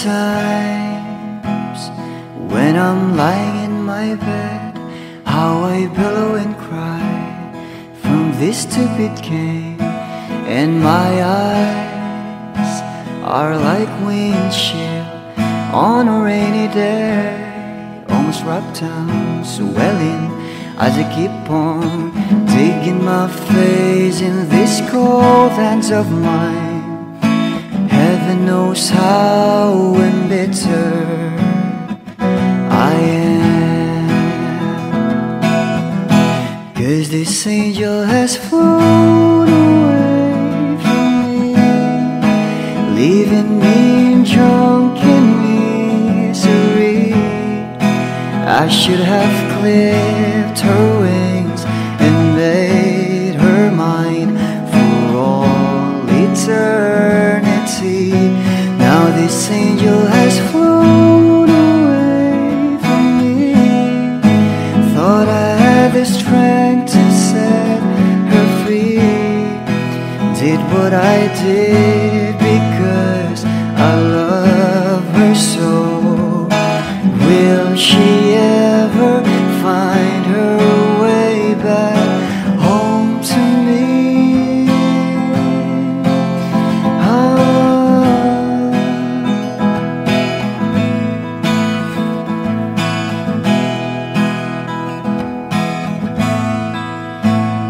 times when I'm lying in my bed, how I billow and cry from this stupid game. And my eyes are like windshield on a rainy day, almost rubbed down, swelling as I keep on digging my face in these cold hands of mine. Heaven knows how embittered I am, 'cause this angel has flown away from me, leaving me drunken misery. I should have clipped her wings and made her mine for all eternity. Now this angel has flown away from me. Thought I had the strength to set her free. Did what I did because I love her so. Will she ever find her way back home to me?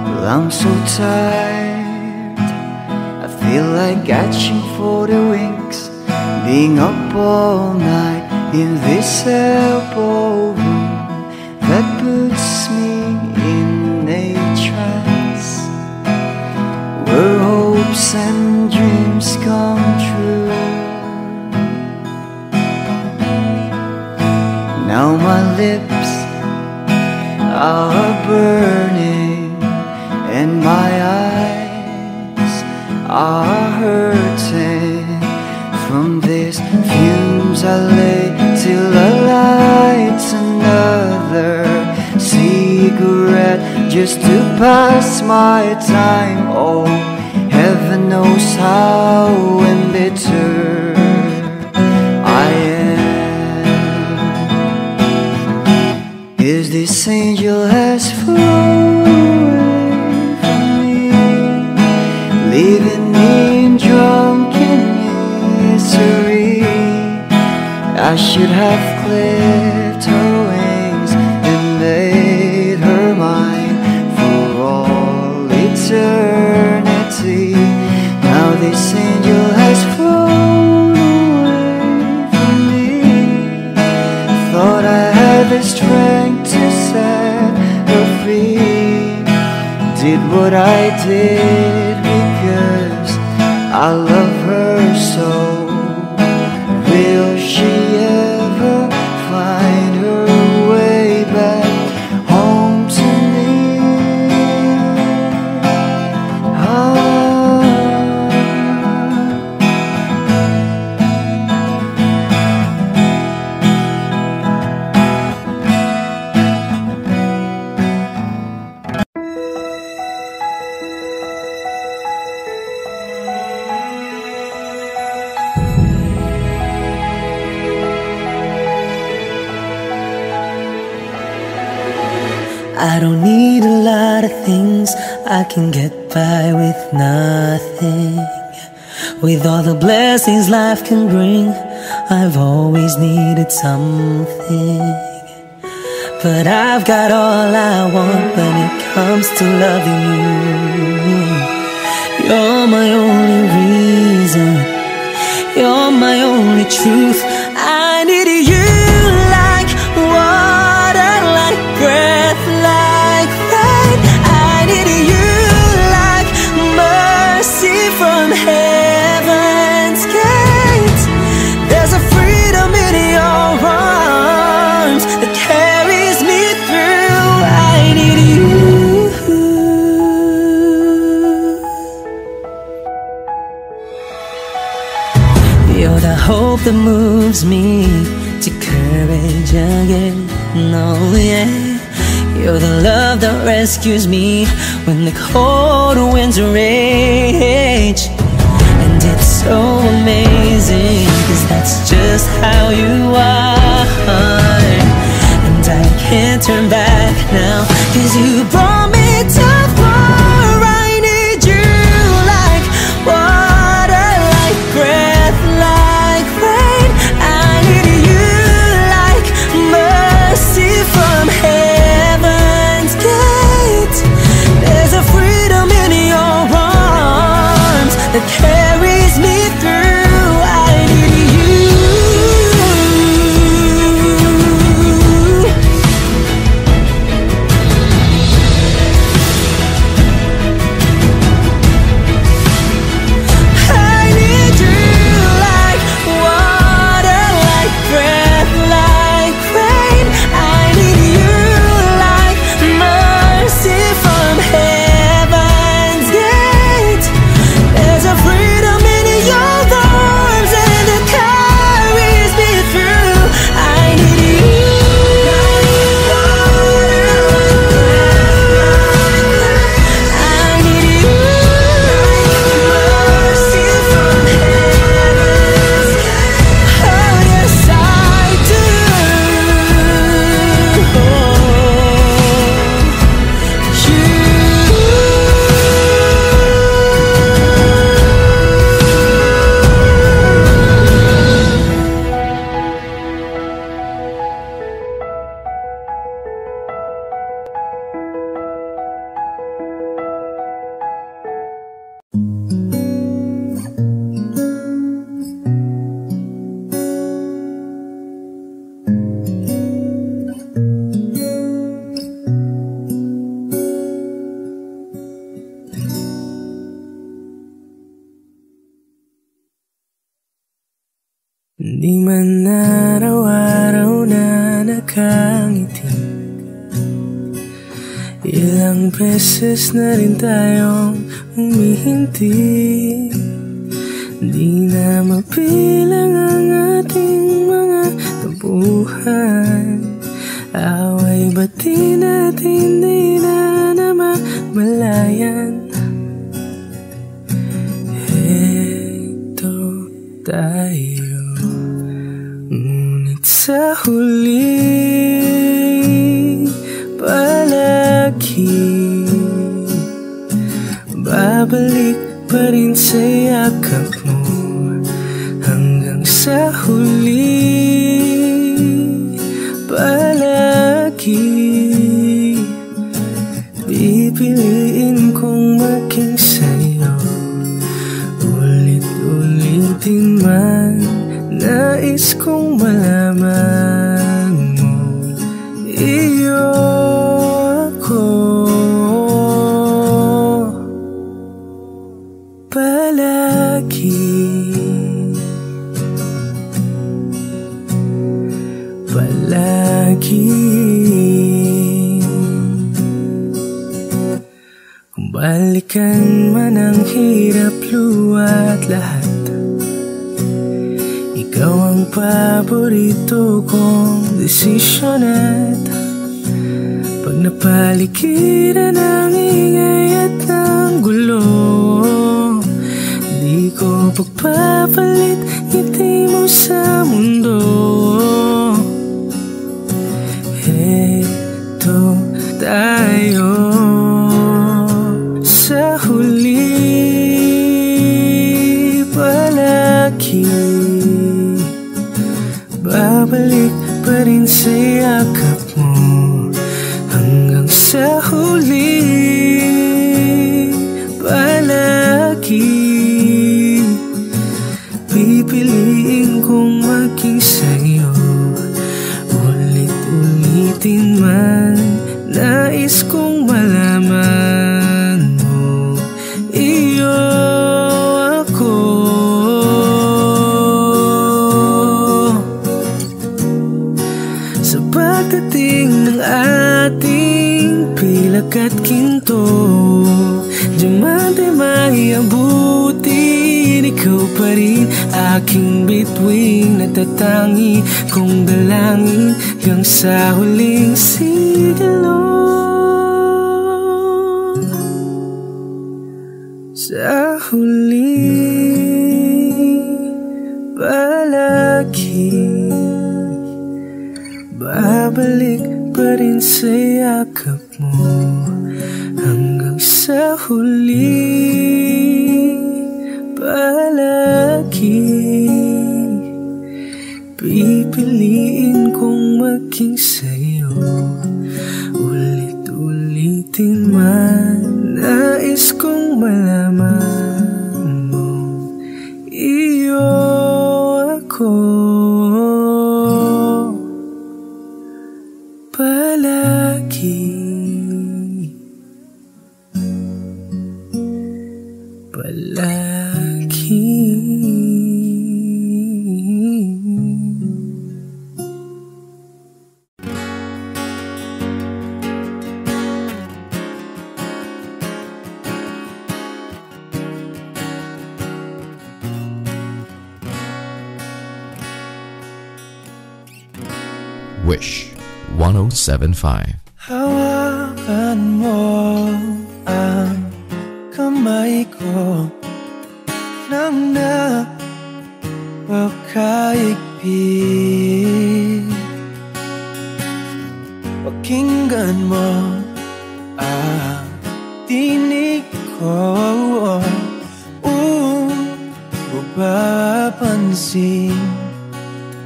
Well, I'm so tired, I feel like catching for the wings, being up all night in this elbow room that puts me in a trance, where hopes and dreams come true. Now my lips are burning and my eyes are hurting from these fumes I lay till I light another cigarette just to pass my time. Oh, heaven knows how embittered I am, 'cause this angel has flown away from me, leaving me drunken misery. I should have clipped her wings and made her mine for all eternity. Now this angel has flown away from me. Thought I had the strength to set her free. Did what I did because I love her so. Will she ever find her way back home to me? I don't need a lot of things, I can get by with nothing. With all the blessings life can bring, I've always needed something. But i've got all I want when it comes to loving you. You're my only reason, you're my only truth. I need you like water, like breath, like rain. I need you like mercy from heaven's gate. There's a freedom in your arms that carries me through. I need you. You're the hope that moves me to courage again. No, yeah. You're the love that rescues me when the cold winds rage. And it's so amazing, 'cause that's just how you are. And I can't turn back now, 'cause you brought me too far. I need you like water, like breath, like rain. I need you like mercy from heaven's gate. There's a freedom in your arms that carries me through. I need you. I need you like water, like breath, like rain. I need you like mercy from heaven's gate. There's a freedom in your arms and it carries me through. I need you. I need you. Mercy from heaven's gate. Oh yes, I do. Di man araw-araw na nakangiti, ilang beses na rin tayong humihinti. Di na mapilang ang ating mga tabuhan. Away bati natin di na namamalayan. Heto tayo, ngunit sa huli palagi babalik pa rin sa yakap mo. Hanggang sa huli palagi pipiliin kong maging sa'yo. Ulit-ulitin man, nais kong malaman mo, iyo ako. Palagi, palagi. Kung balikan man ang hirap, luwa't lahat, ikaw ang paborito kong desisyon. At pag napaligiran ng ingay at ng gulo, di ko pagpapalit ngiti mo sa mundo. Heto tayo sa huli palagi, babalik pa rin sa yakap mo. Hanggang sa huli palagi pipiliin kong maging sa'yo. Ulit-ulitin man, nais kong malaman mo, iyo ako. Sa pagdating ng ating pilak at ginto, diamante maiabutin, ikaw pa rin aking bituin. Natatangi kong dalangin hanggang sa huling sigilo. Sa huli yakap mo hanggang sa huli. Palagi pipiliin kong maging sa'yo, ulit-ulitin man. Nais kong malaman mo, iyo ako palagi, palagi. Wish 107.5. Hawakan mo ang kamay ko nang napakaigpit. Pakinggan mo ang tinig ko, mapapansin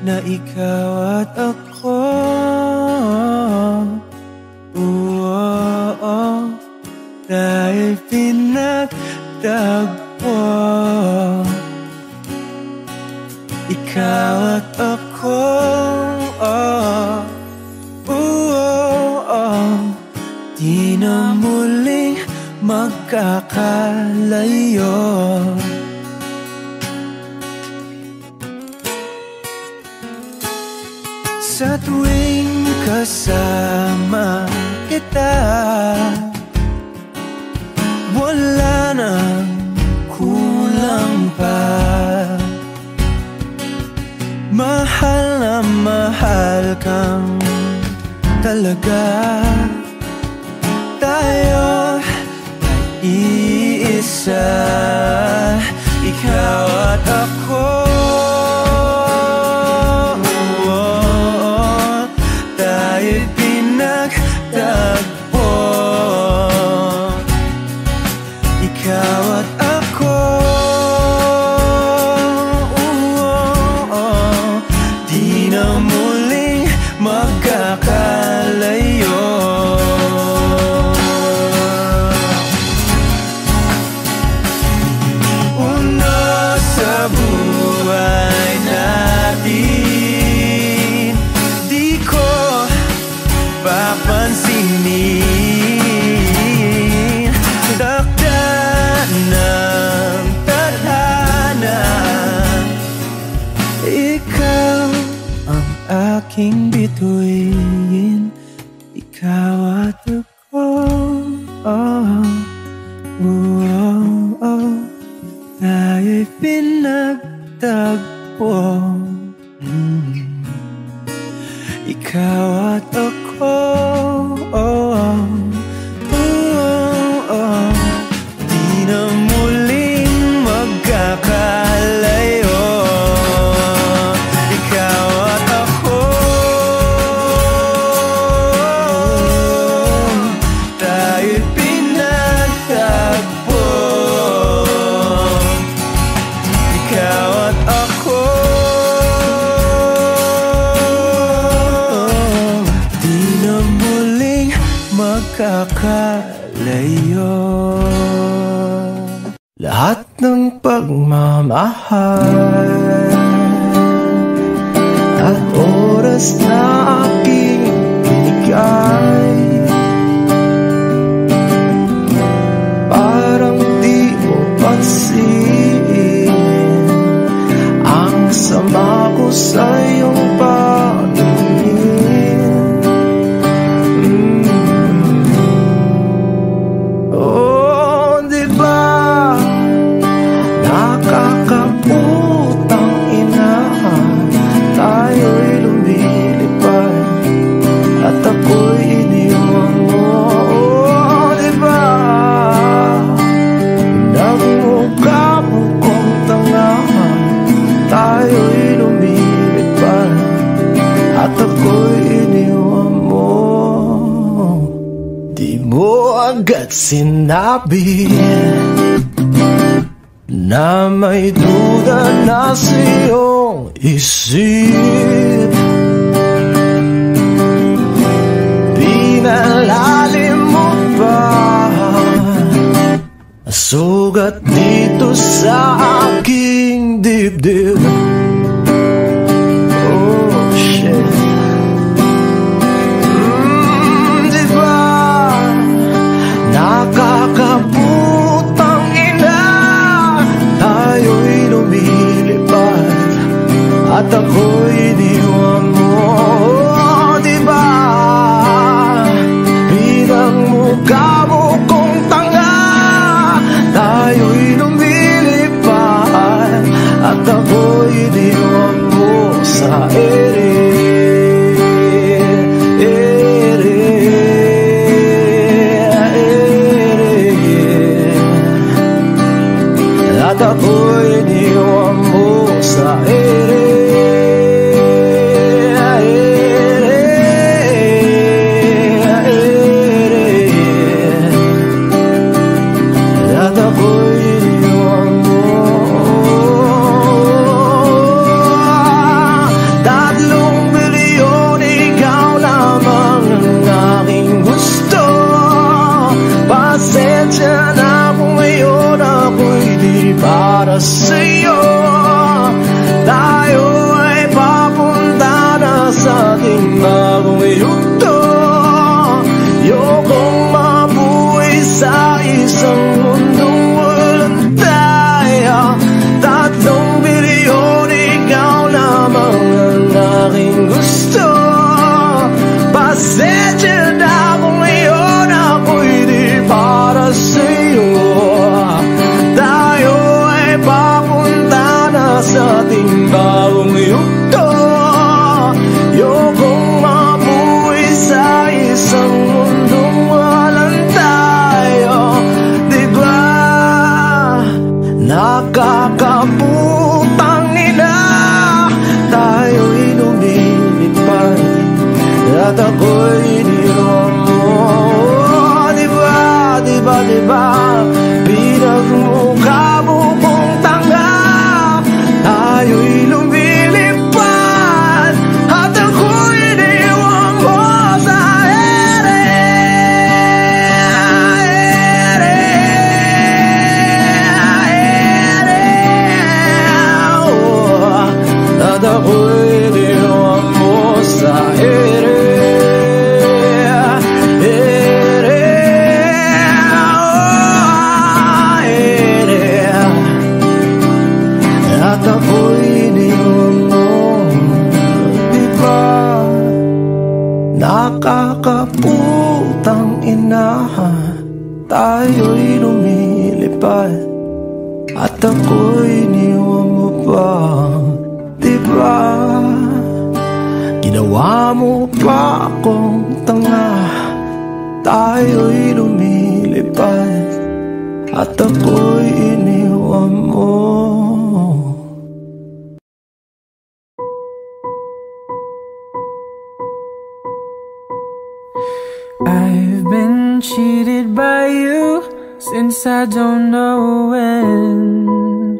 na ikaw at ako, dahil pinagtagpo. Ikaw at ako, di na muling magkakalayo. Sa tuwing kasama kita, wala nang kulang pa. Mahal na mahal kang talaga. Tayo ay iisa, ikaw at ako. Tayo'y pinagtagpo, ikaw at ako. Di na muling magkakalayo. Una sa buhay natin, di ko papansinin. Takda ng tadhana, ikaw ang aking bituin, ikaw at ako. Tayo'y pinagtagpo, ikaw at ako. Di na muling magkakalayo. Ikaw at ako, tayo'y pinagtagpo. Ikaw at ako, di na muling magkakalayo. Lahat ng pagmamahal at oras na aking binigay, parang di mo pansin ang sama ko sa iyong paningin. Diba nakakaputang ina, tayo'y sinabi na may duda na sa iyong isip. Pinalalim mo ba sugat dito sa aking dibdib? Oh shit. Diba nakakaputang ina, tayo'y lumilipad at ako'y iniwan mo. Oh, diba pinagmukha mo kong tanga, tayo'y lumilipad at ako'y iniwan mo sa ere. At ako'y iniwan mo sa ere. At ako'y iniwan mo. 3 bilyon, ikaw lamang ang aking gusto. Pasensya na kung ngayon ako'y di para sa'yo. Tayo ay papunta na sa ating bagong yugto. Ayokong mabuhay sa isang mundong walang tayo. 3 bilyon, ikaw lamang ang aking gusto. Pasensya na kung ngayon ako'y di para sa'yo. Tayo ay papunta na sa ating bagong yugto. Ayokong mabuhay sa isang mundong walang tayo. Diba nakakaputang ina, tayo'y lumilipad at ako'y iniwan mo. Diba, diba, diba pinagmukha mo kong tanga, tayo'y lumilipad at ako'y iniwan mo sa ere. At ako'y iniwan mo sa ere. At ako'y iniwan mo. Diba nakakaputang ina, tayo'y lumilipad at ako'y iniwan mo pa. Diba ginawa mo pa akong tanga, tayo'y lumilipad at ako'y iniwan mo. I've been cheated by you since I don't know when.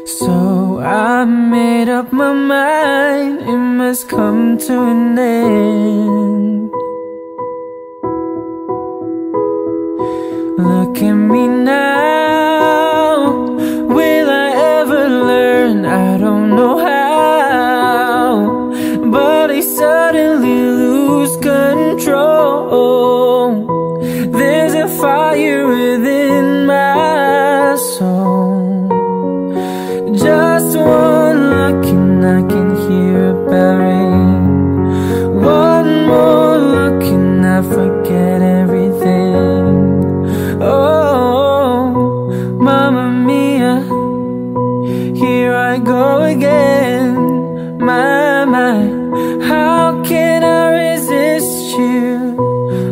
So I made up my mind, it must come to an end. Look at me now, will I ever learn? I don't know how, but I suddenly lose control. There's a fire within my soul. Just one look and I can hear a bell ring. One more look and I forget everything. Oh, Mamma Mia, here I go again. My, how can I resist you?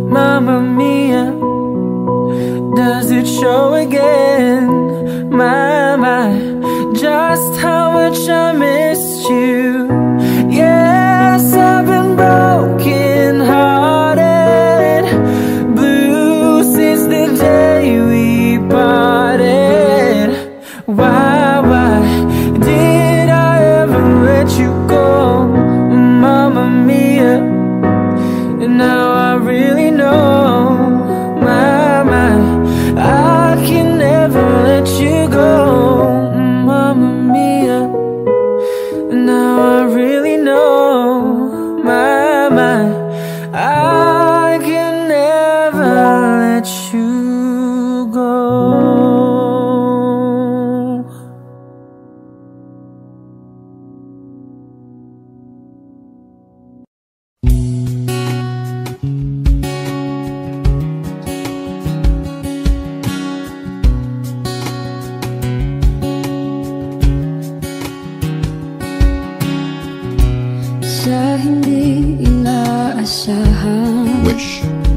Mamma Mia, does it show again? My, just how much I missed you. Yes, I've been broken hearted.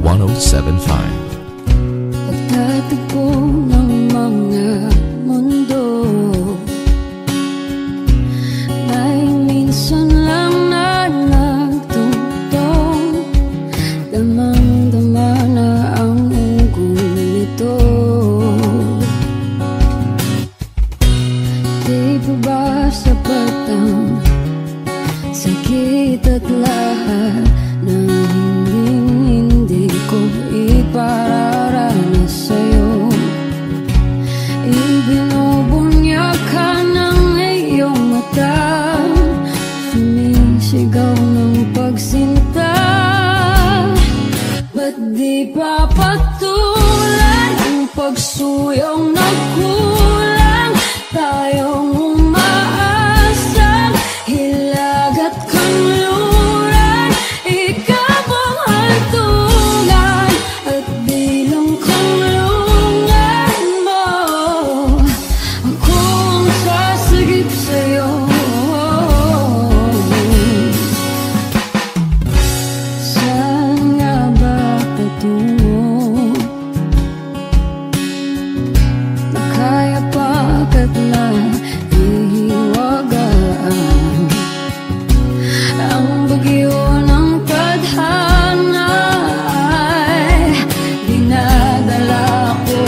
1075. Pagtatagpo ng mga mundo, may minsan lang na nagtutong, damang-dama na ang ugong nito. Di pa ba sapat ang sakit at lahat ng hindi ko ipararanas sa'yo? Ibinubunyag ka ng iyong mata, sumisigaw ng pagsinta. Ba't di pa patulan ang pagsuyong nagkulang? Tayong umaasang hilag at kanluran, ikaw ang hantungan at bilang kanlungan mo. Ako ang sasagip sa'yo. Saan nga ba patungo? Nakaya pagkat na ihiwagaan ang bagyo ng tadhana ay dinadala ko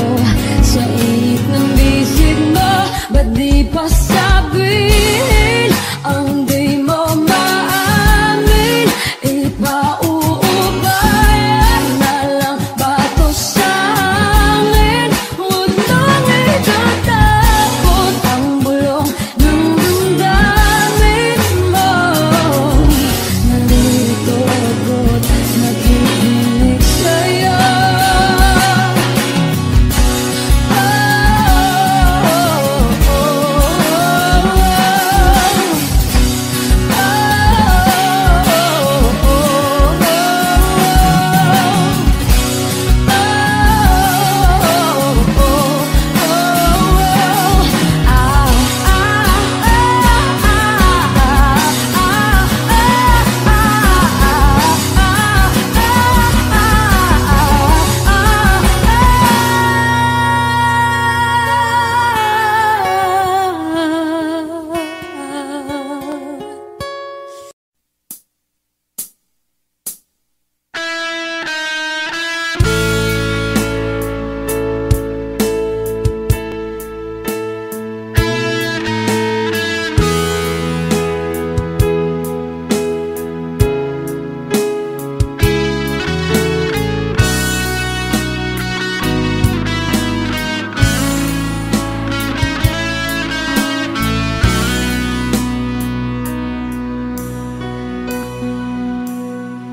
sa init ng bisig mo. Ba't di pa sabihin ang di mo maamin? Ipauubayan na lang ba to sa amin? Huwag nang itatakot ang bulong ng damdamin mo. Nalilito ako't nakikinig sa'yo.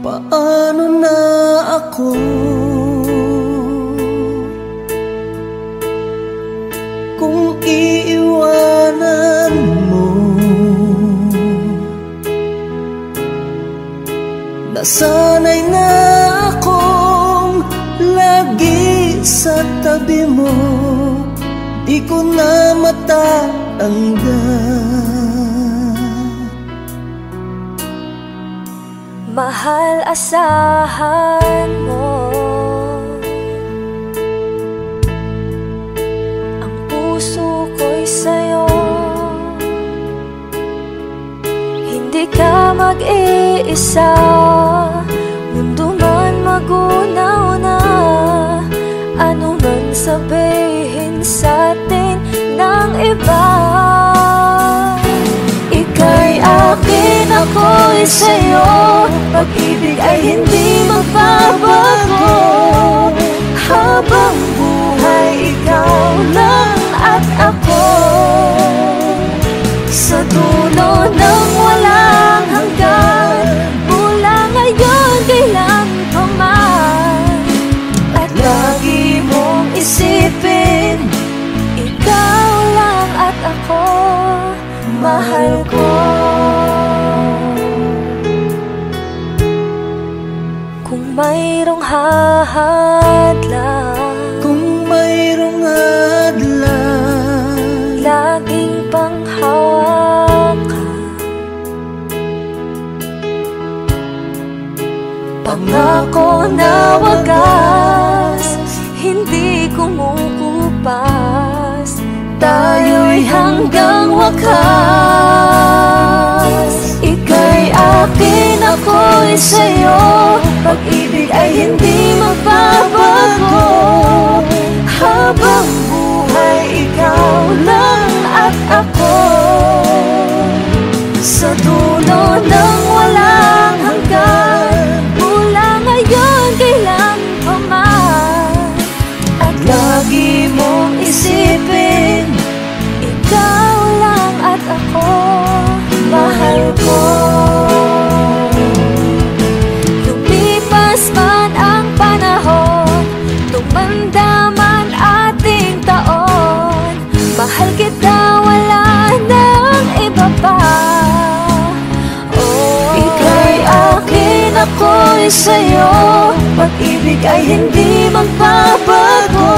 Paano na ako kung iiwanan mo? Nasanay na akong lagi sa tabi mo, di ko na matatanggal. Mahal, asahan mo ang puso ko'y sa'yo. Hindi ka mag-iisa, mundo man magunaw na, ano man sabihin sa'tin ng iba. Ika'y akin, ako'y sa'yo, pag-ibig ay hindi magbabago. Habang buhay, ikaw lang at ako, sa dulo ng walang hanggan. Mula ngayon, kailan pa man, at lagi mong isipin, ikaw lang at ako, mahal ko. Kung mayroong hahadlang, kung mayroong hadlang, laging panghawakan, pangako na wag wakas. Ika'y akin, ako'y sa'yo. Pag-ibig ay hindi magbabago. Habang buhay, ikaw lang at ako. Sa dulo ng walang hanggan, mula ngayon kailan pa man. At lagi mong isipin, ikaw lang at ako, mahal ko. Lumipas man ang panahon, tumanda man ating taon, mahal kita, wala nang iba pa. Ika'y akin, ako'y sa'yo. Pag-ibig ay hindi magbabago.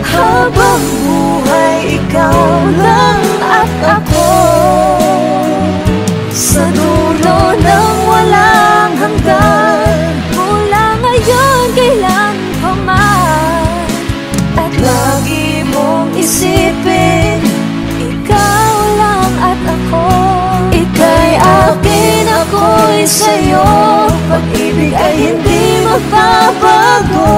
Habang buhay, ikaw lang at ako. Sa dulo ng walang hanggan, mula ngayon kailan pa man. At lagi mong isipin, ikaw lang at ako. Ika'y akin, ako'y sa'yo. Pag-ibig ay hindi magbabago.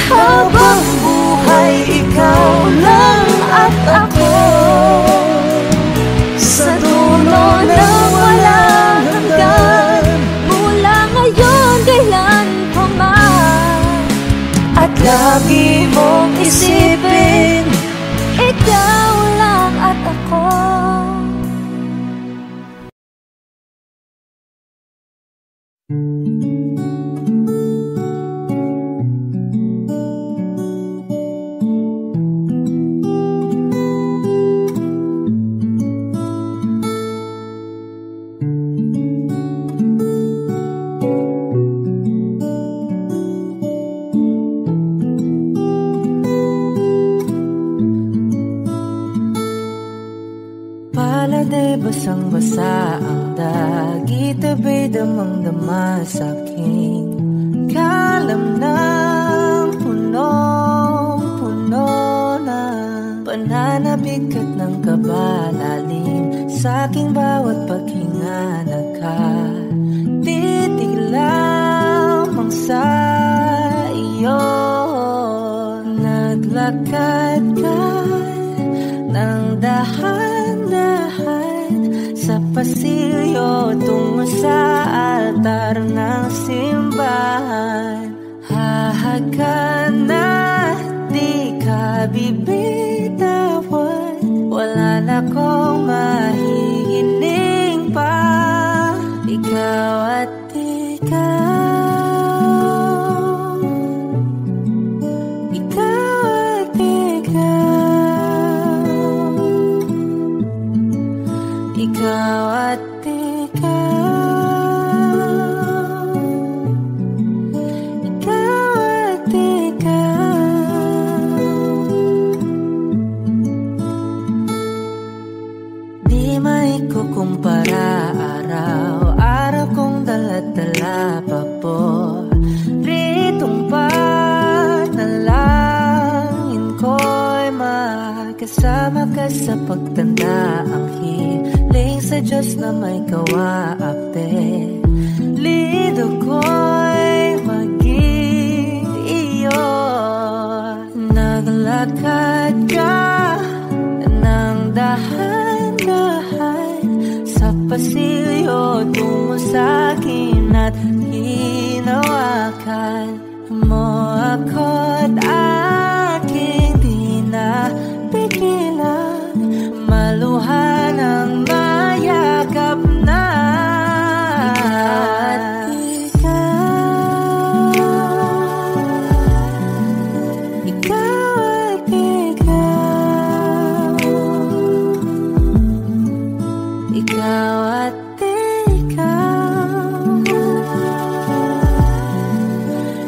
Habang buhay, ikaw lang at ako. Sa dulo ng walang hanggan, mula ngayon kailan pa man. At lagi mong isipin, ikaw lang at ako. Paladay basang-basa ang dagit, abay damang-dama sa'king kalam ng punong-puno na pananabigat ng kabalalim sa'king bawat paghinga. Nakatitig lamang sa iyo, naglakad ka ng dahan-dahan sa pasilyo tungo sa altar ng simbahan. Hahagan at di ka bibitawan, wala na kong mahihiling pa. Ikaw at ikaw, ikaw at ikaw, ikaw at kumpara, araw-araw kong dala-dala pa po ritong panalangin ko'y makasama ka sa pagtanda. Ang hiling sa Diyos na may kawaapte, lido ko'y maging iyo. Naglakad ka ng dahan-dahan sa pasilyo tungo sa'kin at hinawakan mo ako't aking di napigilan, maluhan ang mayakap na.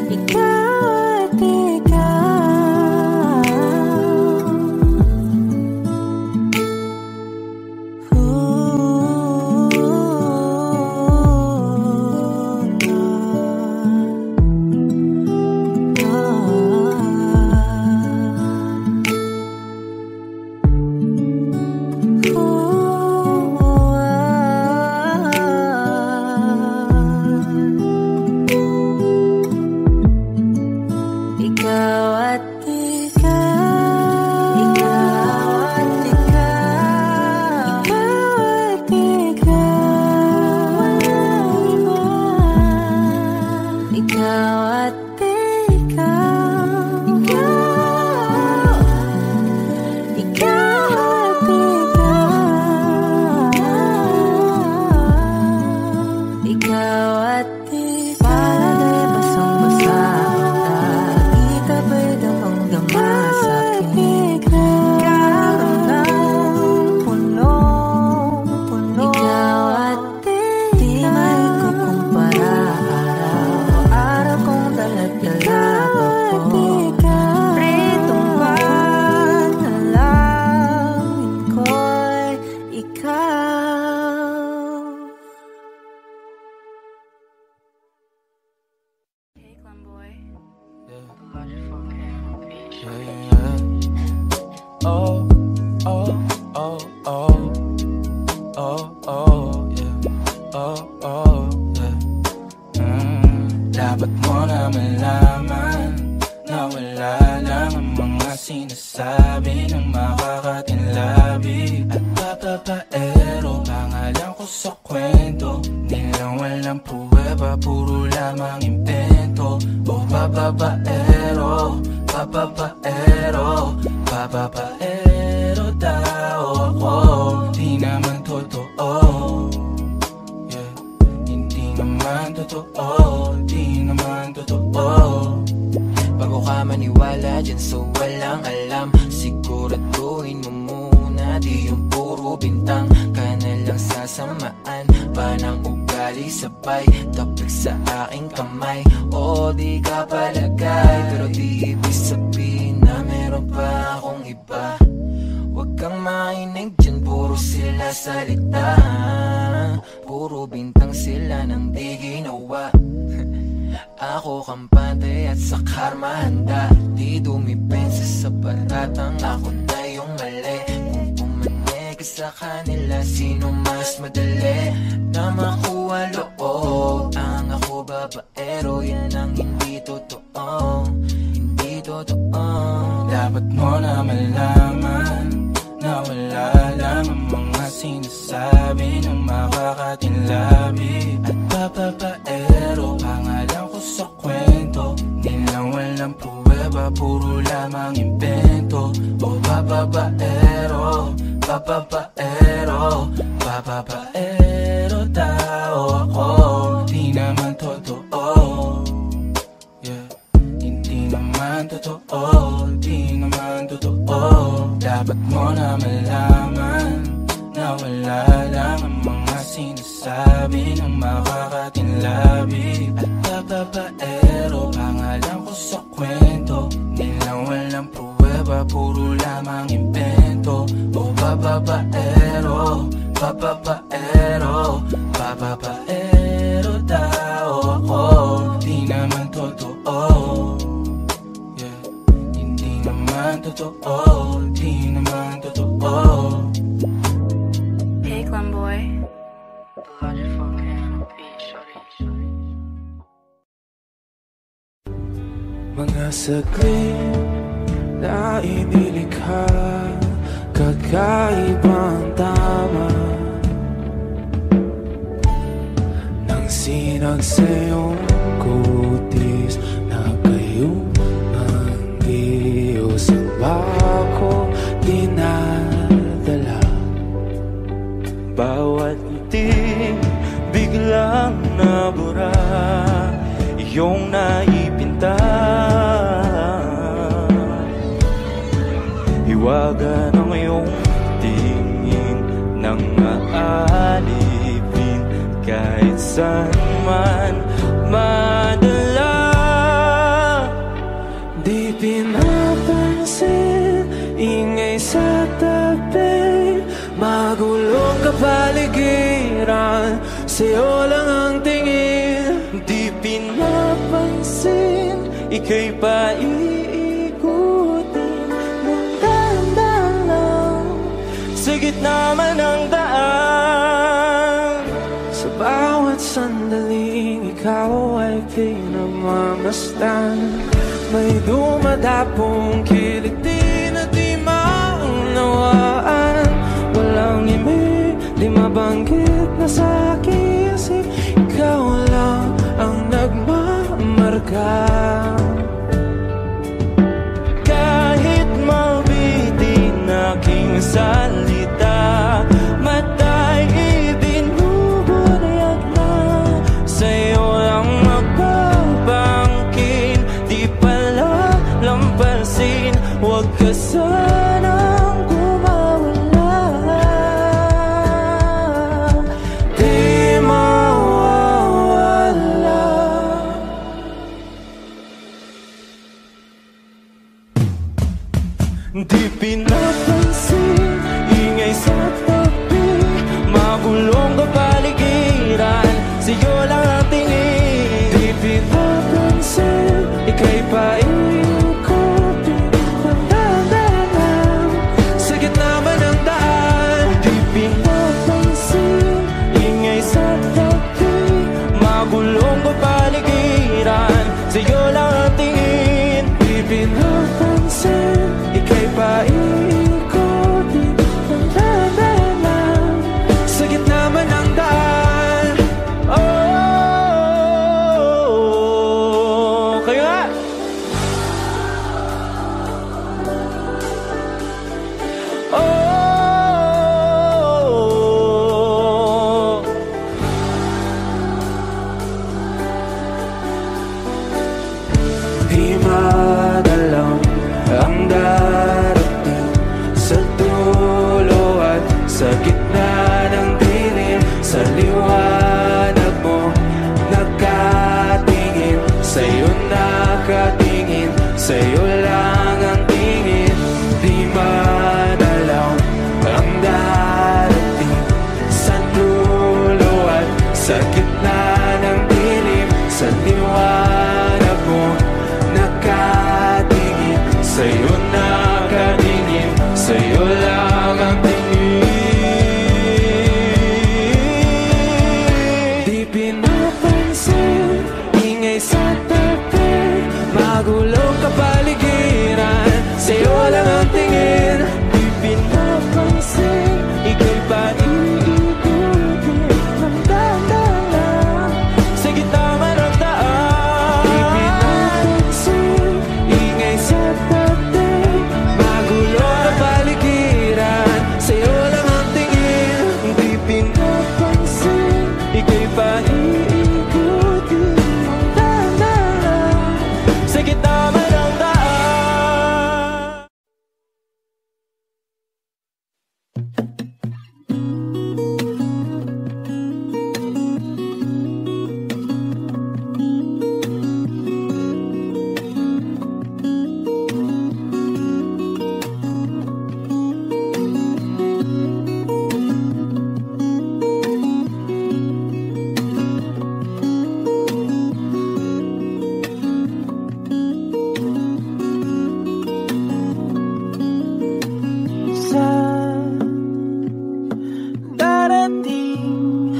Ikaw oh, oh, oh, oh, oh, oh, yeah, oh, oh, yeah. Dapat mo na malaman na wala lang ang mga sinasabi ng makakatinlabi at papapaero. Pangalan ko sa kwento, nilang walang pruweba, puro lamang impento. O papapaero, papapaero, papapaero daw ako. Di naman totoo, yeah. Hindi naman totoo, di naman totoo. Bago ka maniwala dyan so walang alam, siguraduhin mo muna di yung puro bintang ka na lang sasamaan pa ng ugali sabay tapik sa aking kamay. O di ka palagay pero di ibig sabihin na meron pa akong iba. Huwag kang mainig dyan, puro sila salita, puro bintang sila nang di ginawa. Ako kampante at sa karma handa, di dumipensa sa paratang ako na yung mali. Kung pumanig sa kanila, sino mas madali na makuha loob? Ang ako babaero, yan ang hindi totoo, hindi totoo. Dapat mo na malaman na wala lang ang mga sinasabi ng makakatinlabi at papapaero. Pangalan ko sa kwento, nilang walang pruweba, puro lamang impento. O papapaero, papapaero, papapaero daw ako. Di naman totoo, yeah. Hindi naman totoo, di naman totoo. Dapat mo na malaman na wala lang ang mga sinasabi ng makakatinlabi at papapaero. Pangalan ko sa kwento, nilang walang pruweba, puro lamang impento. O papapaero, papapaero, papapaero daw ako. Di naman totoo, yeah. Hindi naman totoo, di naman totoo. Hey, Glenboy. Mga saglit na inilikha, kakaibang tama nang sinag sa iyong kutis na kayong ang Diyos ang bako dinadala. Bawat ngiti biglang nabura, iyong naipinta. Hiwaga ng iyong tingin nang aalipin kahit saan man madala. Di pinapansin, ingay sa tabi, magulong kapaligiran, sa'yo lang ang tingin. Di pinapansin, ika'y paiikutin ng dahan-dahan lang sa gitna man ng daan. Sa bawat sandaling ikaw ay pinagmamasdan, may dumadapong kilig di na di maunawaan. Walang imig, di mabanggit na sa aking isip, ikaw lang ang nagmamarka. Kahit mabitin aking salita, matay ibinubunayag na, sa'yo lang magbabangkin. Di pala lampasin, huwag ka sanang kumawala. Di mawawala. Di pinapansin, ingay sa tabi, magulong kapaligiran, sa'yo lang ang tingin. Di pinapansin, ika'y paiikutin ng dahan-dahan, sa'yo nakatingin, sa'yo lang ang tingin. Di pinapansin, ingay sa tabi, magulong kapaligiran, sa'yo lang ang tingin. Di pinapansin, ika'y pa iikutin ng dahan-dahan sa gitna man ng daan. Di pinapansin, ingay sa tabi, magulong kapaligiran, sa'yo lang ang tingin. Di pinapansin, ika'y pa iikutin ng dahan-dahan sa gitna man ng daan. Sa darating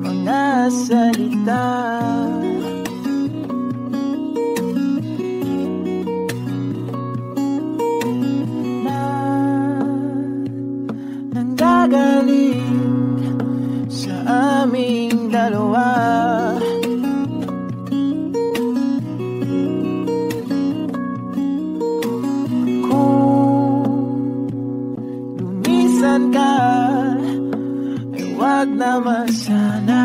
mga salita, na nanggagaling sa aming dalawa. Lumisan ka, ay wag naman sana.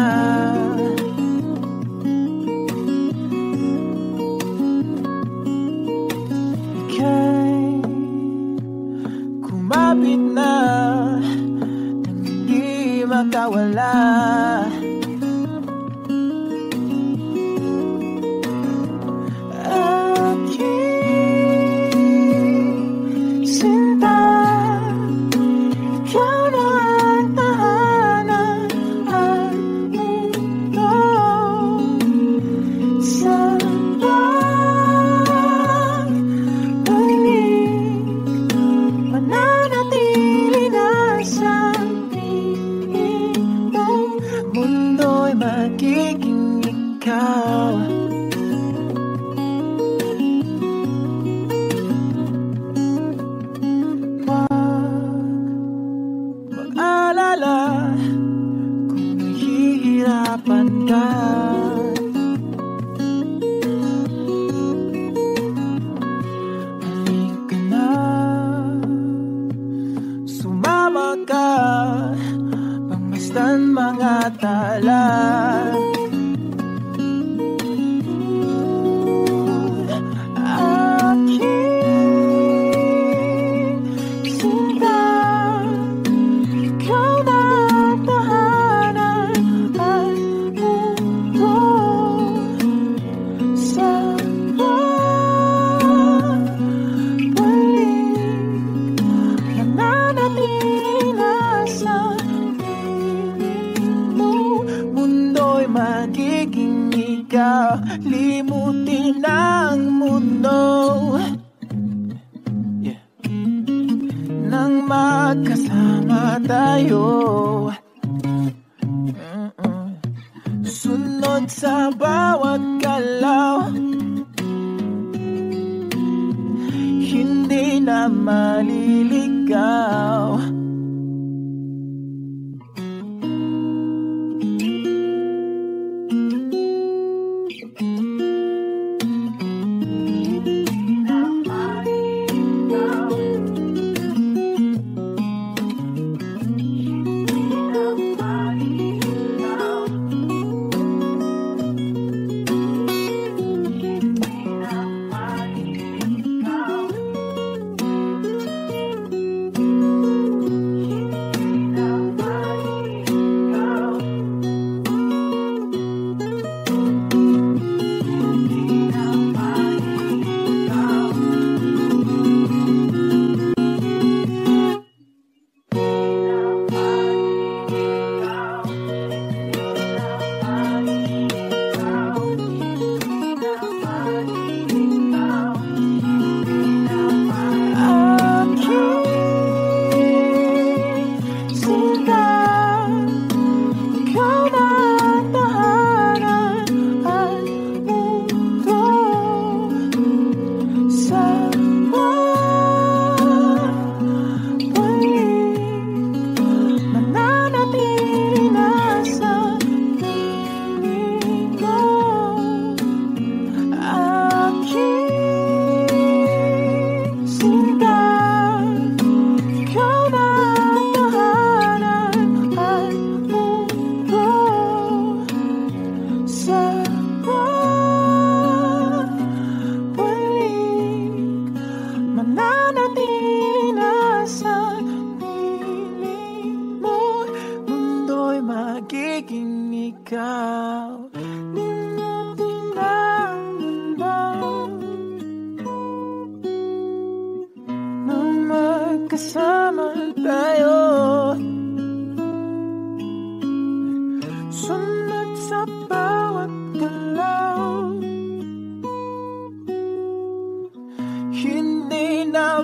Ika'y kumapit na nang hindi makawala. Aking sinta, ikaw na ang tahanan at mundo. Sa pagbalik, mananatili na sa iyong mundo'y magiging ikaw. Mag-alala kung nahihirapan ka. Halika na, sumama ka, pangmasdan mga tala. Aking sinta, ikaw na ang tahanan at mundo. Sa pagbalik, nananatili na sa piling mo. Mundo'y magiging ikaw, limutin ang mundo. Nang magkasama tayo, sunod sa bawat galaw, hindi na maliligaw.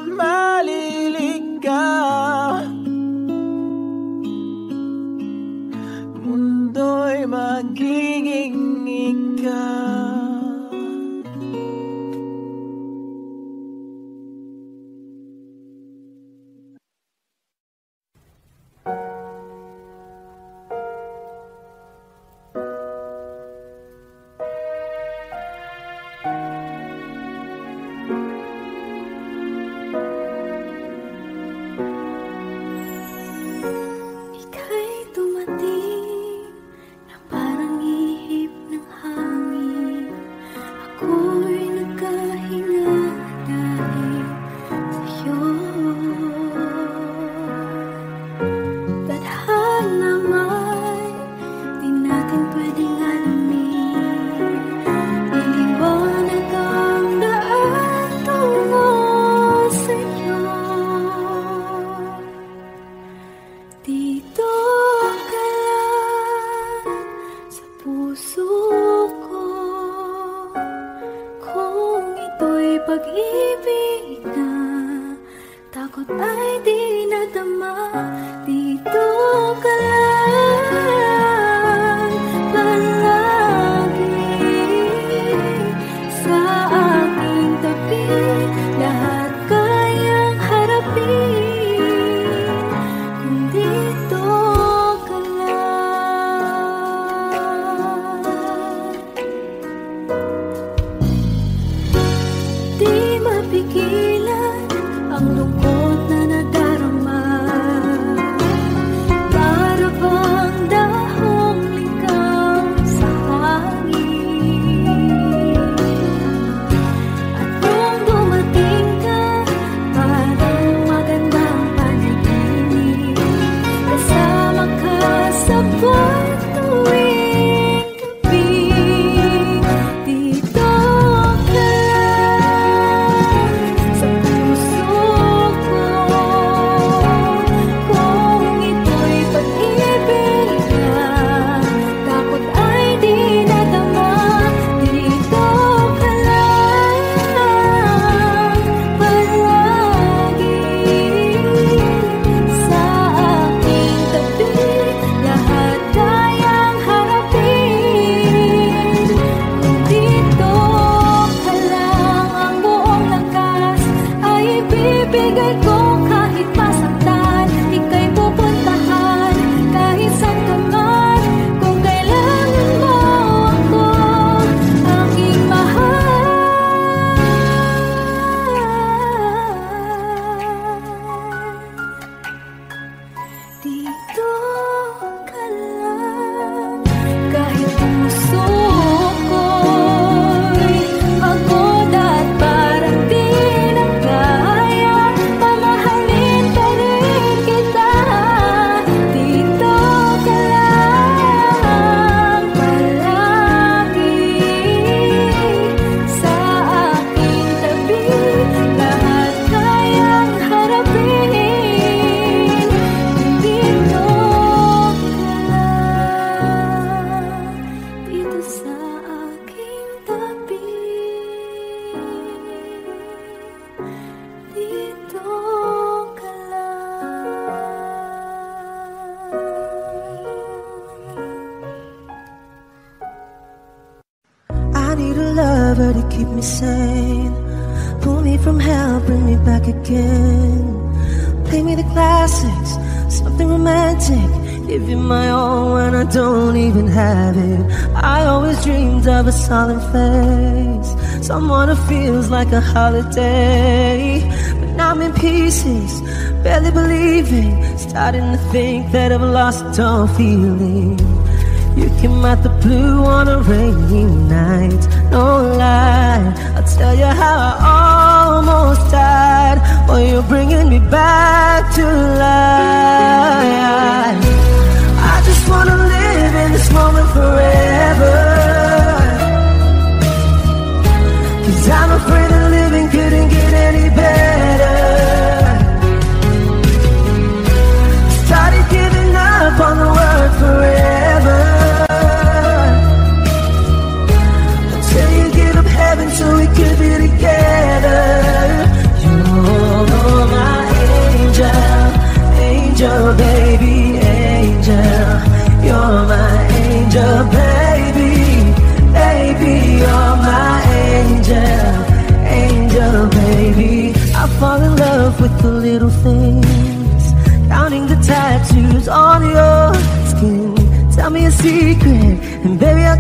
maliligaw, mundo'y magiging ikaw. Solid face, someone who feels like a holiday. But now I'm in pieces, barely believing, starting to think that I've lost all feeling. You came out the blue on a rainy night, no lie, I'll tell you how I almost died. Well, you're bringing me back to life. I just wanna live in this moment forever, 'cause I'm afraid that living couldn't get any better. Started giving up on the word forever, until you give up heaven so we could be together. You're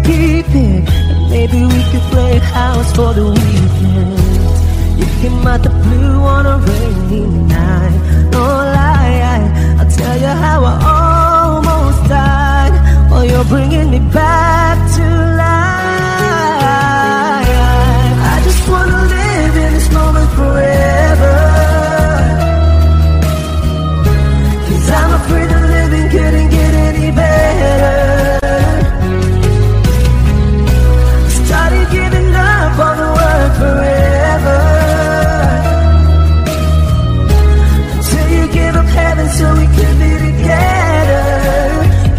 keep it, and maybe we could play house for the weekend. You came out the blue on a rainy night. No lie, I'll tell you how I almost died. Oh, you're bringing me back to life. I just wanna live in this moment forever, 'cause I'm afraid the living couldn't get any better. Started giving up on the word forever, until you gave up heaven so we could be together.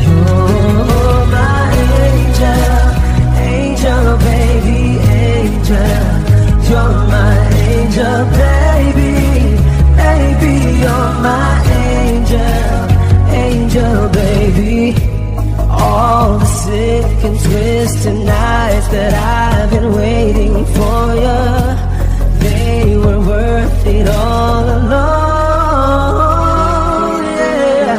You're my angel, angel baby, angel. You're my angel baby, baby. You're my angel, angel baby. All the sick and twisted nights that I've been waiting for you, they were worth it all alone. Yeah,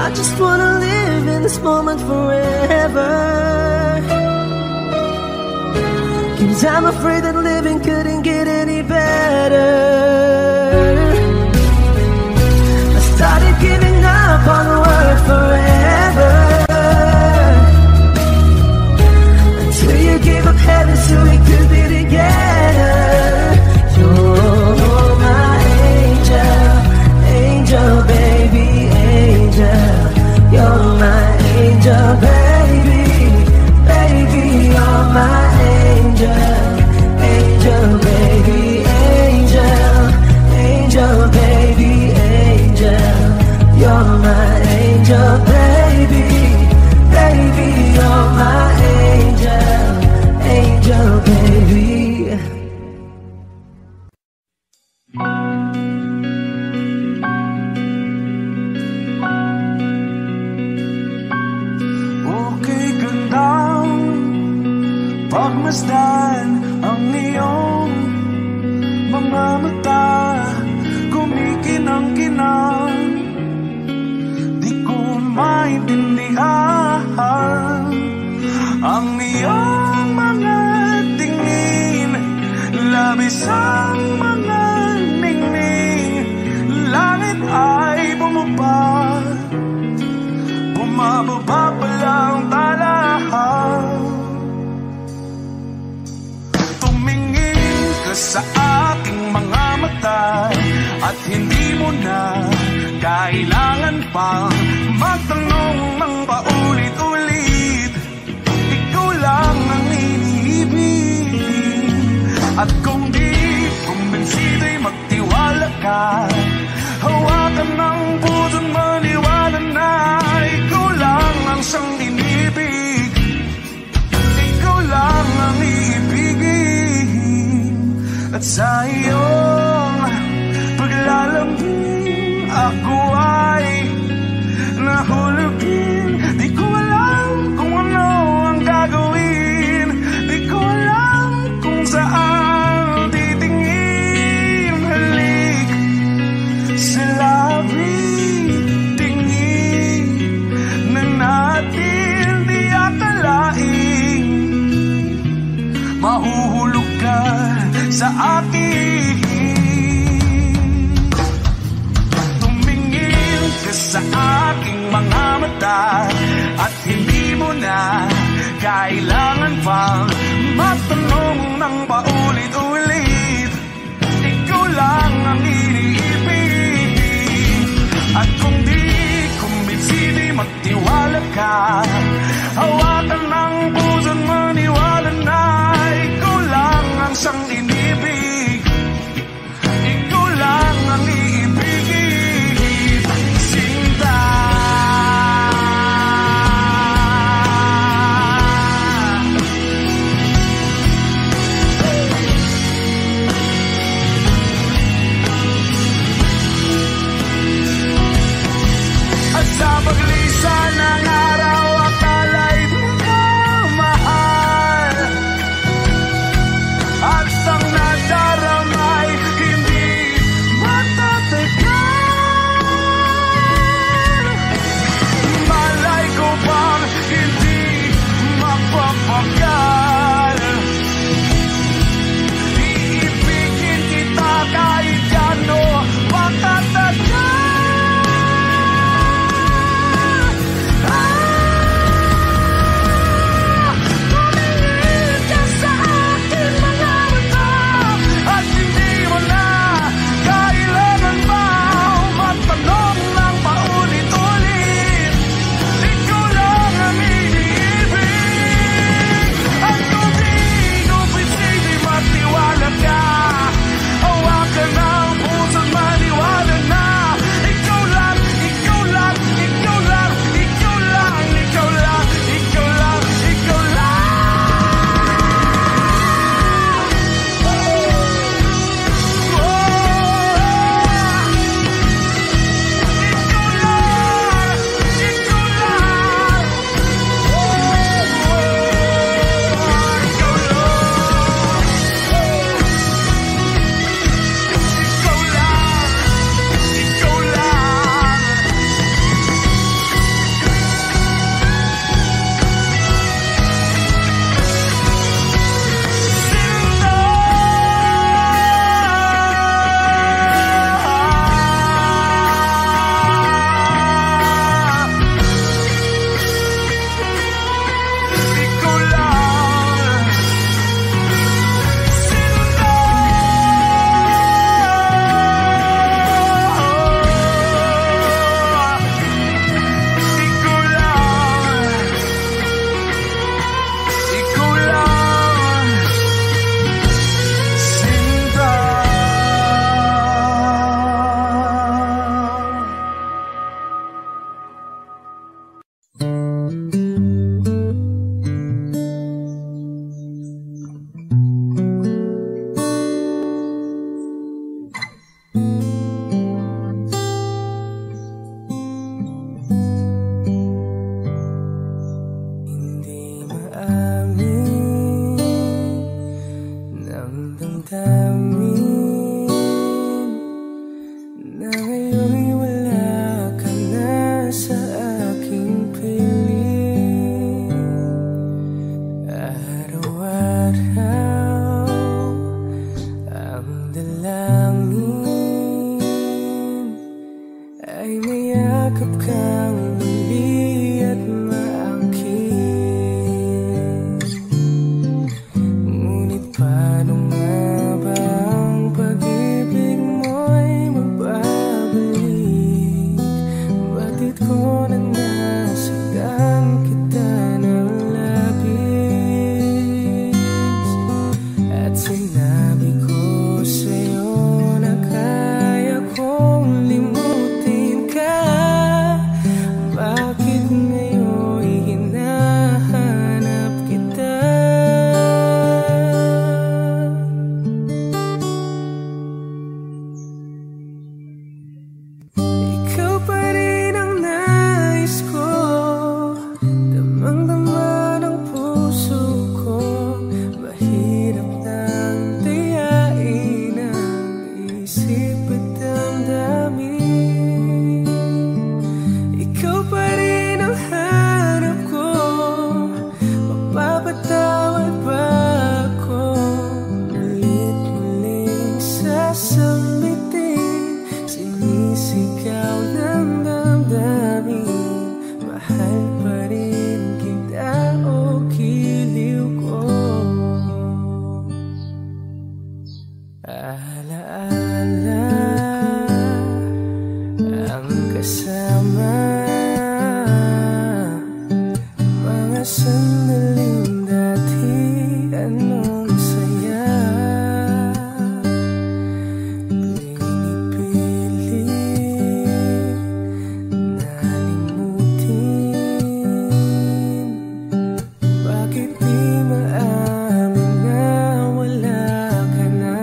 I just wanna live in this moment forever, 'cause I'm afraid that living couldn't get any better. I started giving up on the word forever, until you gave up heaven so we could be together. You're my angel, angel baby, angel. You're my angel baby, baby. You're my angel, angel baby, angel. Angel baby, angel. You're my angel baby, baby. You're my angel, angel baby. Okay, gandang pagmasdan ang iyong mga mata, kumikinang-kinang. Di ko maintindihan ang iyong mga tingin, labis ang mga ningning. Langit ay bumaba, bumababa pa lang talahan. Tumingin ka sa aking mga mata, at hindi mo na kailangan pang magtanong ng paulit-ulit. Ikaw lang ang iniibig, at kung di kumbinsido'y magtiwala ka. Hawakan ng puso't maniwala na ikaw lang ang siyang inibig. Ikaw lang ang iibigin, at sa iyong paglalambing ako ay nahulugin. Di ko alam kung ano ang gagawin, di ko alam kung saan titingin. Halik sa labi, tingin na natin di akalain. Mahuhulog ka sa akin. Tumingin ka sa aking mga mata, at hindi mo na kailangan pang magtanong ng paulit-ulit. Ikaw lang ang iniibig, at kung di kumbinsido'y magtiwala ka. Hawakan ng puso't maniwala na ikaw lang ang siyang inibig. Ikaw lang ang iibigin, sinta. damdamin na ngayon'y wala ka na sa aking piling. Araw-araw ang dalangin ay mayakap kang muli at maangkin. Ngunit paano nga ba ang pag-ibig mo'y magbabalik? Batid ko na nasaktan kita ng labis, at sinabi ko sa'yo na kaya kong limutin ka. Bakit ngayon'y hinahanap kita? Ikaw pa rin ang nais ko, damang-dama ng puso ko. Mahirap nang dayain ang isip at damdamin. Ikaw pa rin ang hanap ko, mapapatawad ba ako? Ulit-uling sasambitin, sinisigaw ng damdamin. Mahal pa rin kita o giliw ko. Alaala ang kasama, mga sandaling dati, anong saya. Pinipilit nalimutin, bakit di maamin na wala ka na?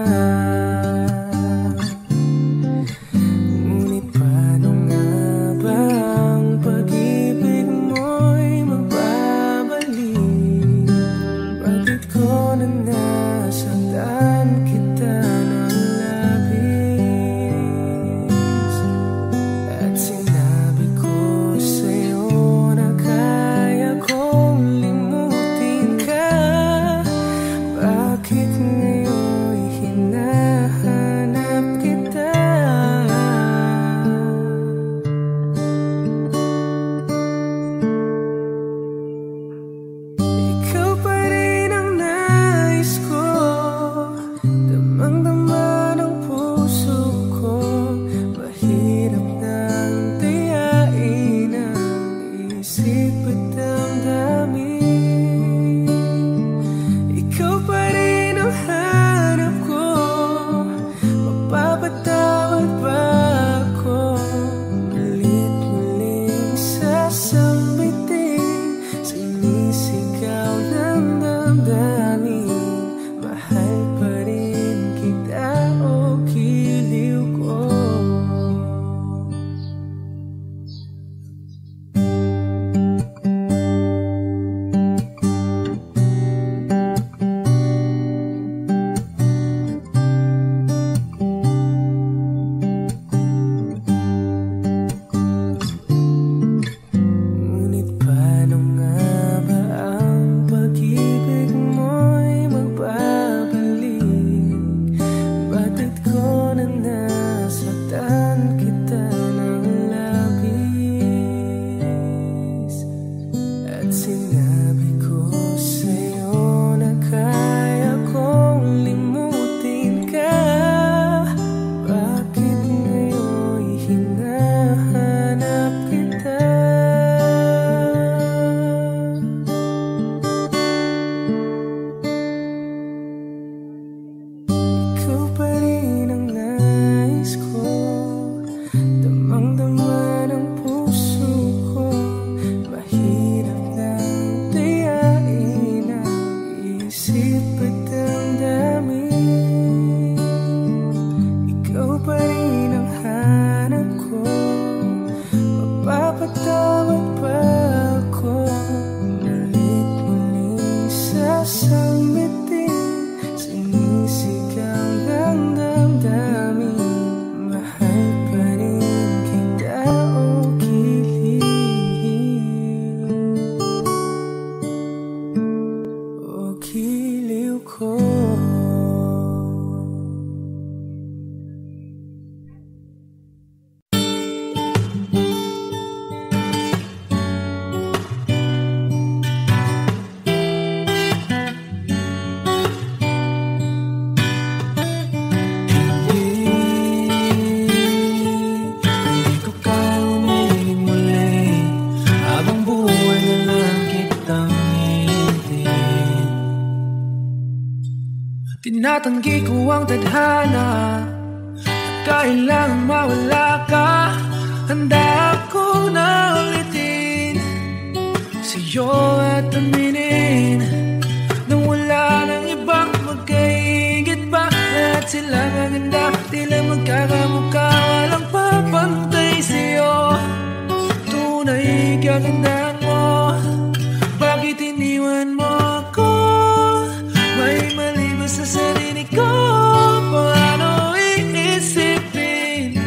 Tinatanggi ko ang tadhana at kailangan mawala ka. Handa ako na ulitin sa'yo at aminin na wala nang ibang magkaigit pa. Lahat sila maganda, tila magkakamukha, walang papantay sa'yo. Tunay kagandahan mo, bakit iniwan mo ako? May mali ba sa sarili ko? Paano iisipin?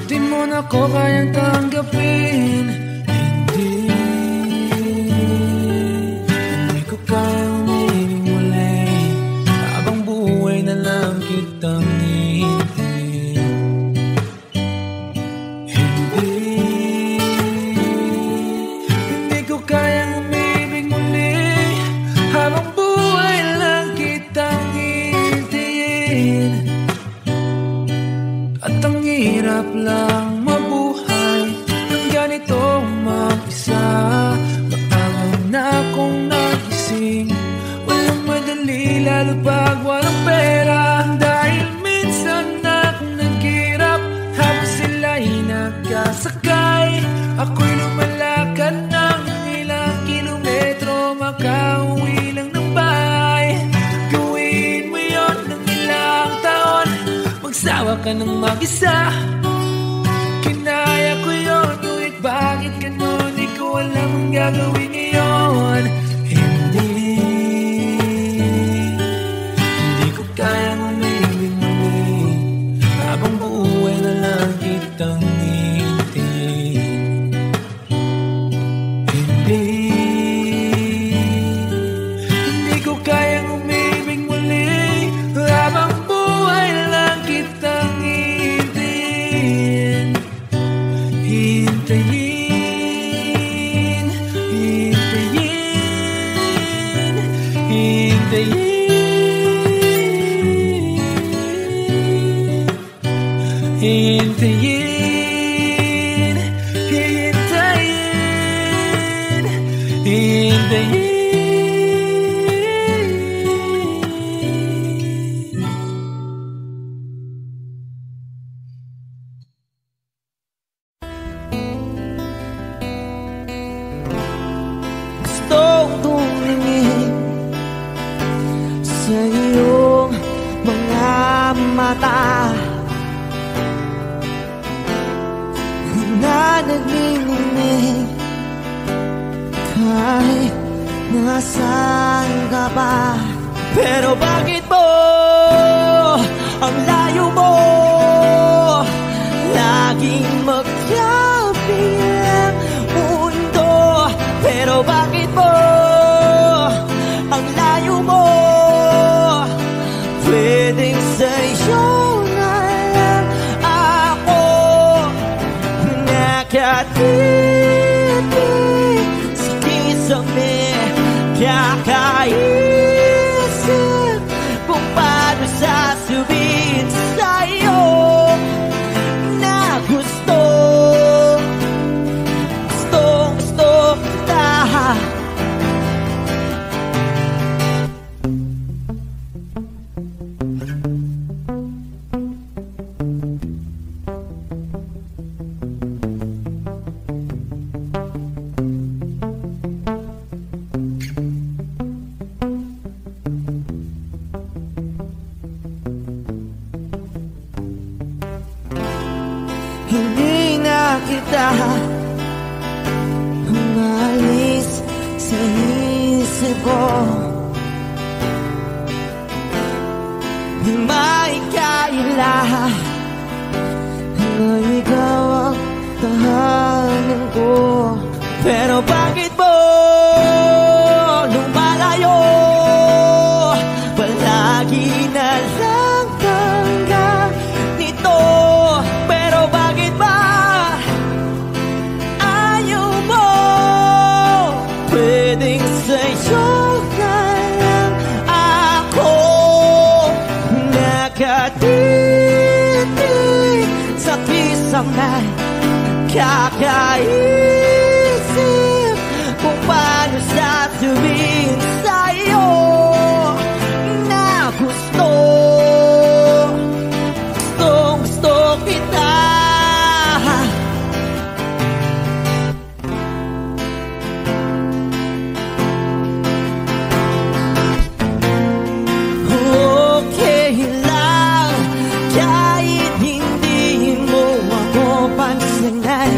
Di mo na ko kayang tanggapin. Hindi ko kayang umibig muli, habang buhay na lang kitang hihintayin. Hindi ko kayang umibig muli, habang buhay lang kitang hihintayin. At ang hirap lang mabuhay ng ganitong mag-isa. Maaga na akong nagising, walang madali lalo pag walang pera. Dahil minsan akong naghirap habang sila'y nagkasakay. Ako'y lumalakad ng ilang kilometro, makauwi lang ng bahay. Gawin mo yun ng ilang taon, magsawa ka ng mag-isa. Kinaya ko yun, ngunit bakit ganun? Di ko alam ang gagawin ngayon. Hindi ko kayang umibig muli, habang buhay na lang kitang hihintayin. Hindi ko kayang umibig muli, habang buhay lang kitang hihintayin. Hintayin, hintayin, hintayin. Hintayin, hintayin, hintayin. Gustong tumingin sa iyong mga mata na nagniningning kahit nasaan ka pa. Pero bakit mo ang layo mo laging magkabilang mundo? Pero bakit mo ang layo mo? Pwedeng sa'yo na lang ako nakatitig sa kisame. Kakaisip kung paano sasabihin sa'yo na gustong kita. Hindi na kita umalis sa isip ko. Di maikaila na ikaw ang tahanan ko. Pero bakit mo lumalayo? Palagi na lang hanggang nito. Pero bakit ba ayaw mo? Pwedeng sa'yo na lang ako nakatitig sa kisame. Kakaisip kung paano sasabihin sa'yo na gusto Kahit hindi mo ako pansinin,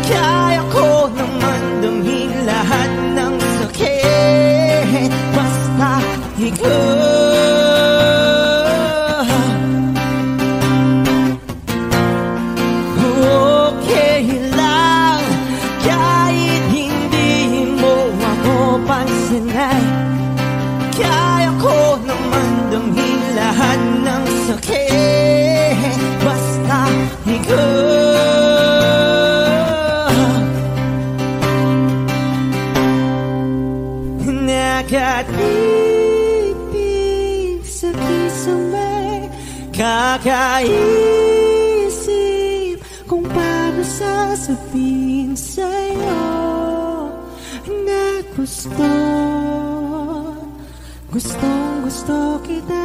kaya ko naman damhin lahat ng sakit. Basta ikaw okay lang. Kahit hindi mo ako pansinin, kaya ko naman damhin lahat ng sakit. Basta ikaw nakatipid sa kisame, kakaisip kung paano sasabihin sa'yo na gustong kita.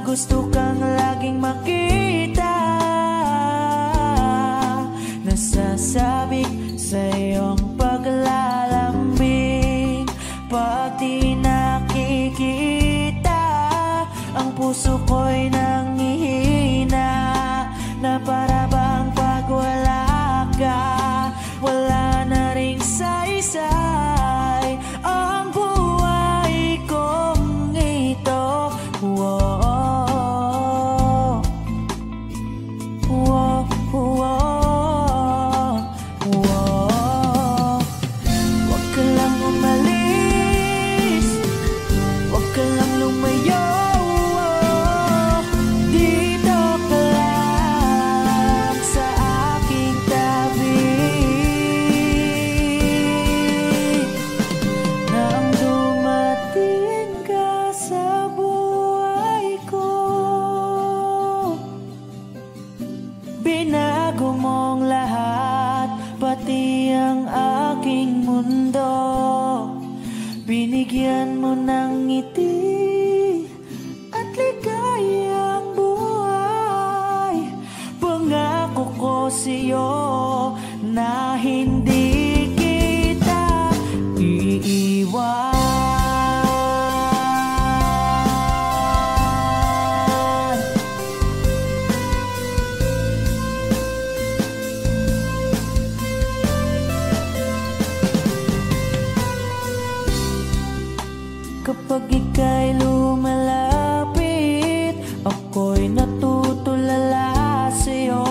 Gusto kang laging makita, nasasabik sa iyong paglalambing. Pag di nakikita, ang puso ko'y nangihina, na para bang pag wala ka, wala na ring saysay ang buhay kong ito. Binago mong lahat, pati ang aking mundo. Binigyan mo ng ngiti at ligayang buhay. Pangako ko sa'yo na hindi kita iiwan. Kapag ika'y lumalapit, ako'y natutulala sa'yo.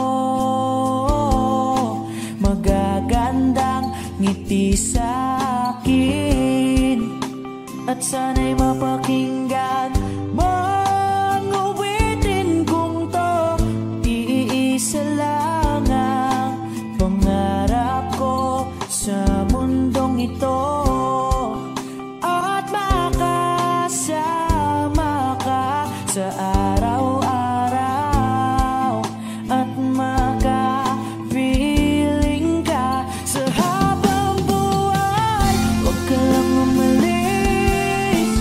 Magagandang ngiti sa'kin, at sana'y mapakinggan mang uwitin kong to. Iisa lang ang pangarap ko sa mundong ito, sa araw-araw at makapiling ka sa habang buhay. Huwag ka lang umalis,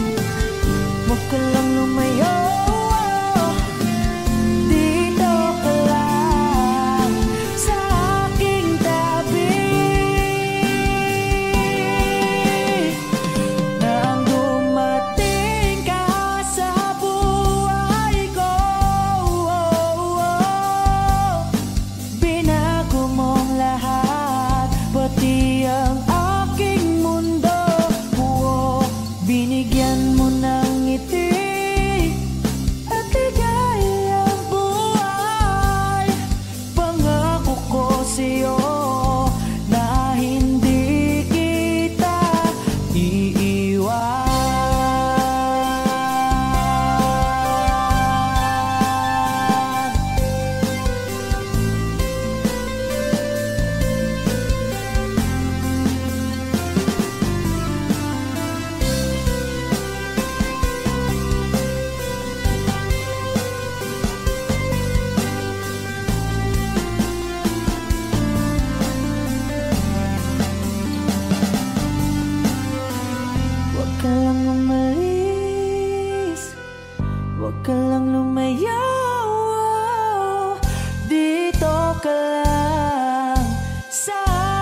ka lang sa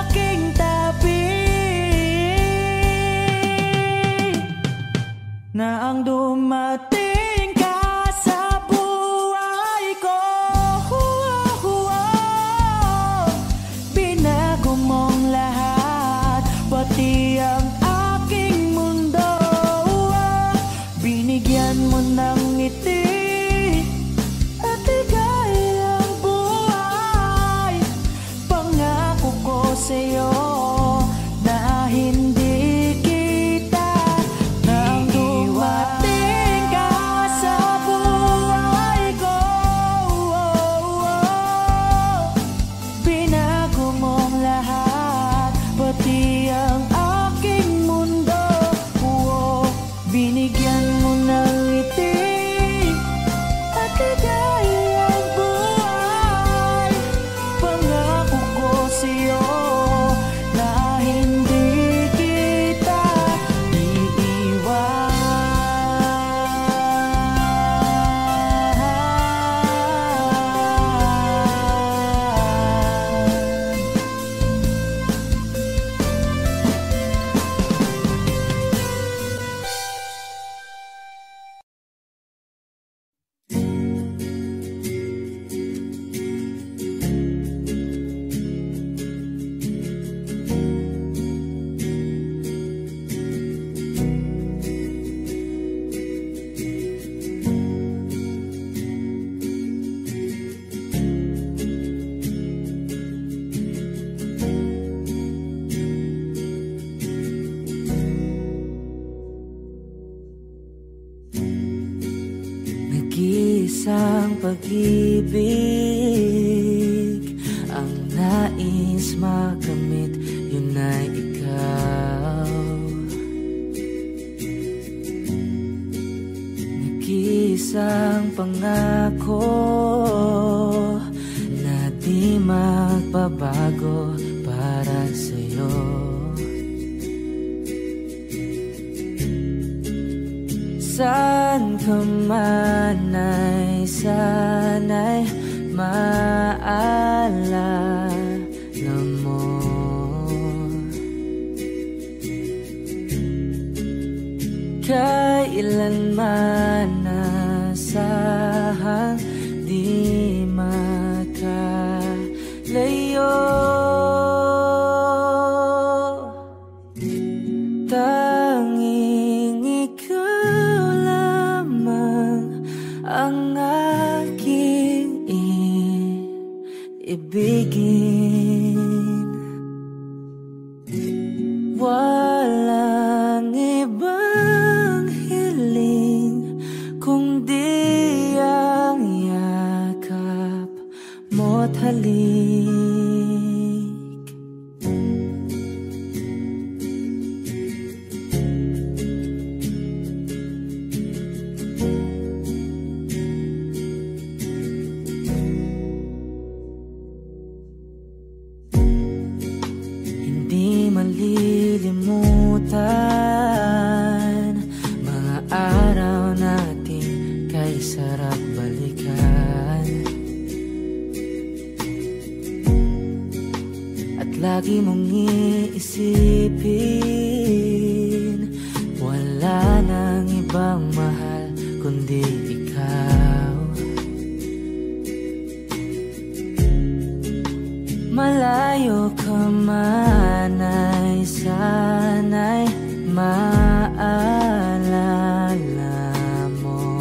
aking tabi, na ang dumating ka sa buhay ko. Binago mong lahat, pati ang aking mundo. Binigyan mo ng ngiti at ligayang buhay. Pangako ko sa'yo na hindi kita nang dumating ka sa buhay ko. Binago mong lahat, pati ang aking mundo. Binigyan mo ng ngiti at ligayang buhay. Pangako ko sa'yo na hindi kita iiwan. Nag-iisang pag-ibig ang nais makamit, yun ay ikaw. Nag-iisang pangako na di magbabago para sa'yo. Saan ka man ay sana'y maalala mo. Kailanman nasahang di makalayo. Tanging ikaw lamang ang aking ibigin. Walang ibang hiling kundi ang yakap mo't halik. Malilimutan mga araw natin kay sarap balikan. At lagi mong iisipin, wala nang ibang mahal kundi ikaw. Malayo ka man ay sana'y maalala mo.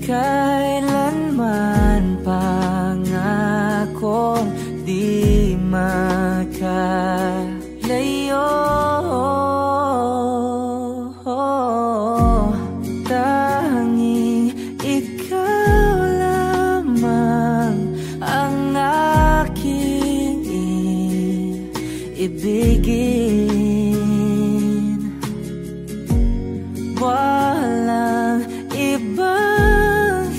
Kailanman pangakong di makalayo. Tanging ikaw lamang ang aking ibigin. Walang ibang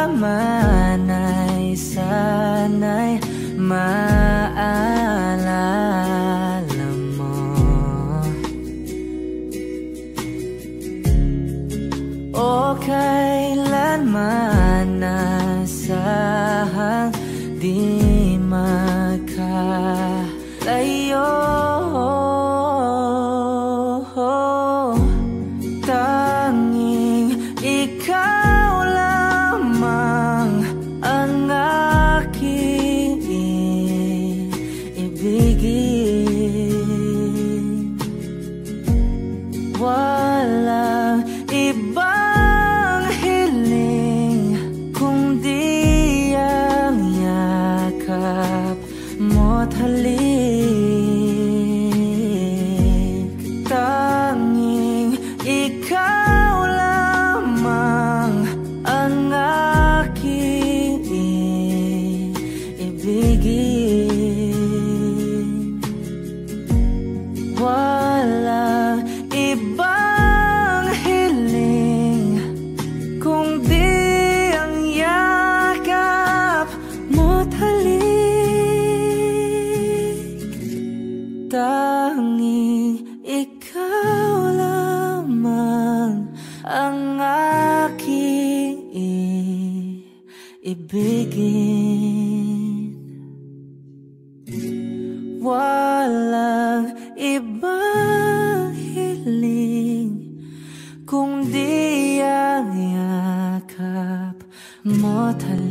man ay sana'y maalala mo. O kailanman nasahang di magkalayo. Tanging ikaw lamang ang aking ibigin. Walang ibang hiling kundi ang yakap mo't halik. Tanging ikaw lamang ang aking ibigin. Walang ibang hiling kundi ang yakap mo't halik. Tanging ikaw lamang ang aking ibigin. Walang ibang hiling kundi ang yakap mo't halik.